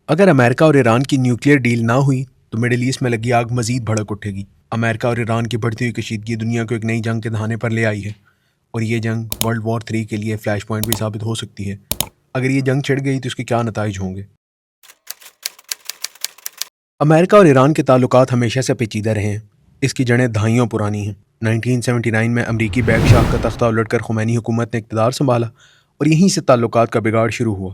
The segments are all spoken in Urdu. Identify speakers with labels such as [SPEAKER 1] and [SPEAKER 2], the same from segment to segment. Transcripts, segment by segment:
[SPEAKER 1] اگر امریکہ اور ایران کی نیوکلیئر ڈیل نہ ہوئی تو مڈل ایسٹ میں لگی آگ مزید بھڑک اٹھے گی۔ امریکہ اور ایران کی بڑھتی ہوئی کشیدگی دنیا کو ایک نئی جنگ کے دہانے پر لے آئی ہے، اور یہ جنگ ورلڈ وار 3 کے لیے فلیش پوائنٹ بھی ثابت ہو سکتی ہے۔ اگر یہ جنگ چھڑ گئی تو اس کے کیا نتائج ہوں گے؟ امریکہ اور ایران کے تعلقات ہمیشہ سے پیچیدہ رہے ہیں۔ اس کی جڑیں دہائیوں پرانی ہیں۔ 1979 میں امریکی بادشاہ کا تختہ الٹ کر خمینی حکومت نے اقتدار سنبھالا اور یہیں سے تعلقات کا بگاڑ شروع ہوا۔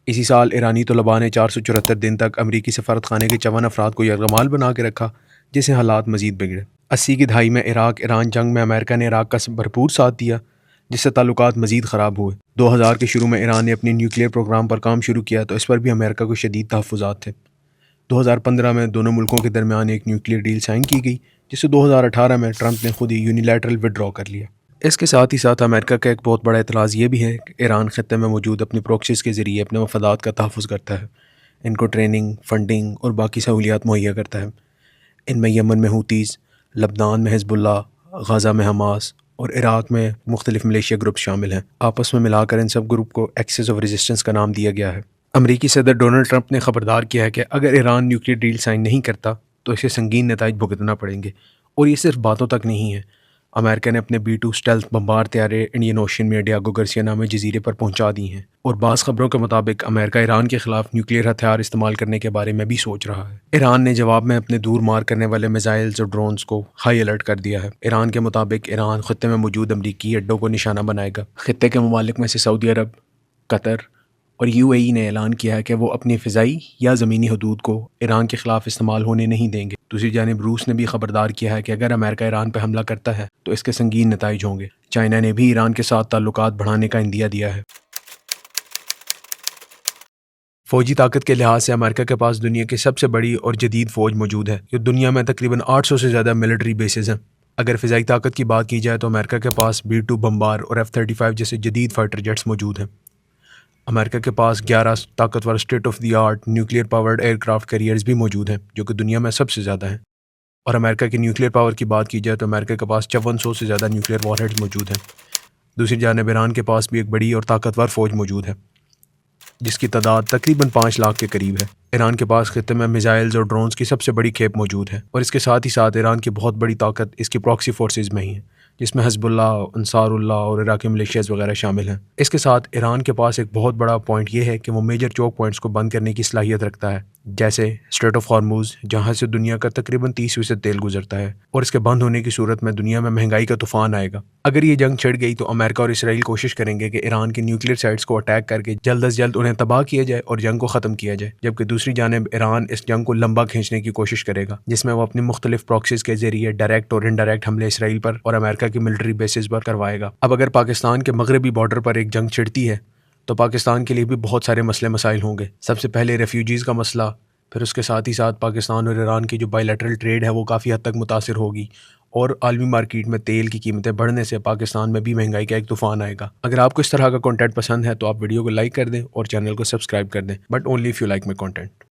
[SPEAKER 1] اسی سال ایرانی طلباء نے 474 دن تک امریکی سفارت خانے کے 54 افراد کو یرغمال بنا کے رکھا، جس سے حالات مزید بگڑے۔ 80 کی دہائی میں عراق ایران جنگ میں امریکہ نے عراق کا بھرپور ساتھ دیا، جس سے تعلقات مزید خراب ہوئے۔ 2000 کے شروع میں ایران نے اپنی نیوکلیئر پروگرام پر کام شروع کیا تو اس پر بھی امریکہ کو شدید تحفظات تھے۔ 2015 میں دونوں ملکوں کے درمیان ایک نیوکلیئر ڈیل سائن کی گئی، جسے 2018 میں ٹرمپ نے خود ہی یونیلیٹرل وڈرا کر لیا۔ اس کے ساتھ ہی ساتھ امریکہ کا ایک بہت بڑا اعتراض یہ بھی ہے کہ ایران خطے میں موجود اپنی پروکسیز کے ذریعے اپنے مفادات کا تحفظ کرتا ہے، ان کو ٹریننگ، فنڈنگ اور باقی سہولیات مہیا کرتا ہے۔ ان میں یمن میں ہوتیز، لبنان میں حزب اللہ، غزہ میں حماس اور عراق میں مختلف ملیشیا گروپ شامل ہیں۔ آپس میں ملا کر ان سب گروپ کو ایکسس آف ریزسٹنس کا نام دیا گیا ہے۔ امریکی صدر ڈونلڈ ٹرمپ نے خبردار کیا ہے کہ اگر ایران نیوکلیئر ڈیل سائن نہیں کرتا تو اسے سنگین نتائج بھگتنا پڑیں گے، اور یہ صرف باتوں تک نہیں ہے۔ امریکہ نے اپنے B-2 اسٹیلتھ بمبار طیارے انڈین اوشین میں ڈیاگو گارسیا نامی جزیرے پر پہنچا دی ہیں، اور بعض خبروں کے مطابق امریکہ ایران کے خلاف نیوکلیئر ہتھیار استعمال کرنے کے بارے میں بھی سوچ رہا ہے۔ ایران نے جواب میں اپنے دور مار کرنے والے میزائلز اور ڈرونز کو ہائی الرٹ کر دیا ہے۔ ایران کے مطابق ایران خطے میں موجود امریکی اڈوں کو نشانہ بنائے گا۔ خطے کے ممالک میں سے سعودی عرب، قطر اور UAE نے اعلان کیا ہے کہ وہ اپنی فضائی یا زمینی حدود کو ایران کے خلاف استعمال ہونے نہیں دیں گے۔ دوسری جانب روس نے بھی خبردار کیا ہے کہ اگر امریکہ ایران پہ حملہ کرتا ہے تو اس کے سنگین نتائج ہوں گے۔ چائنا نے بھی ایران کے ساتھ تعلقات بڑھانے کا عندیہ دیا ہے۔ فوجی طاقت کے لحاظ سے امریکہ کے پاس دنیا کی سب سے بڑی اور جدید فوج موجود ہے۔ یہ دنیا میں تقریباً 800 سے زیادہ ملٹری بیسز ہیں۔ اگر فضائی طاقت کی بات کی جائے تو امریکہ کے پاس B-2 بمبار اور F-35 جیسے جدید فائٹر جیٹس موجود ہیں۔ امریکہ کے پاس 11 طاقتور state of the art nuclear powered aircraft carriers بھی موجود ہیں، جو کہ دنیا میں سب سے زیادہ ہیں۔ اور امریکہ کی نیوکلیئر پاور کی بات کی جائے تو امریکہ کے پاس 5400 سے زیادہ نیوکلیئر وار ہیڈز موجود ہیں۔ دوسری جانب ایران کے پاس بھی ایک بڑی اور طاقتور فوج موجود ہے، جس کی تعداد تقریباً 5 لاکھ کے قریب ہے۔ ایران کے پاس خطے میں میزائلز اور ڈرونز کی سب سے بڑی کھیپ موجود ہے، اور اس کے ساتھ ہی ساتھ ایران کی بہت بڑی طاقت اس کی پراکسی فورسز میں ہی ہے، جس میں حزب اللہ، انصار اللہ اور عراقی ملیشیاز وغیرہ شامل ہیں۔ اس کے ساتھ ایران کے پاس ایک بہت بڑا پوائنٹ یہ ہے کہ وہ میجر چوک پوائنٹس کو بند کرنے کی صلاحیت رکھتا ہے، جیسے اسٹریٹ آف ہارموز، جہاں سے دنیا کا تقریباً 30% تیل گزرتا ہے، اور اس کے بند ہونے کی صورت میں دنیا میں مہنگائی کا طوفان آئے گا۔ اگر یہ جنگ چھڑ گئی تو امریکہ اور اسرائیل کوشش کریں گے کہ ایران کی نیوکلیئر سائٹس کو اٹیک کر کے جلد از جلد انہیں تباہ کیا جائے اور جنگ کو ختم کیا جائے، جبکہ دوسری جانب ایران اس جنگ کو لمبا کھینچنے کی کوشش کرے گا، جس میں وہ اپنی مختلف پراکسیز کے ذریعے ڈائریکٹ اور انڈائریکٹ حملے اسرائیل پر اور امریکہ کی ملٹری بیسز پر کروائے گا۔ اب اگر پاکستان کے مغربی بارڈر پر ایک جنگ چھڑتی ہے تو پاکستان کے لیے بھی بہت سارے مسئلے مسائل ہوں گے۔ سب سے پہلے ریفیوجیز کا مسئلہ، پھر اس کے ساتھ ہی ساتھ پاکستان اور ایران کی جو بائی لیٹرل ٹریڈ ہے وہ کافی حد تک متاثر ہوگی، اور عالمی مارکیٹ میں تیل کی قیمتیں بڑھنے سے پاکستان میں بھی مہنگائی کا ایک طوفان آئے گا۔ اگر آپ کو اس طرح کا کنٹینٹ پسند ہے تو آپ ویڈیو کو لائک کر دیں اور چینل کو سبسکرائب کر دیں، but only if you like my content.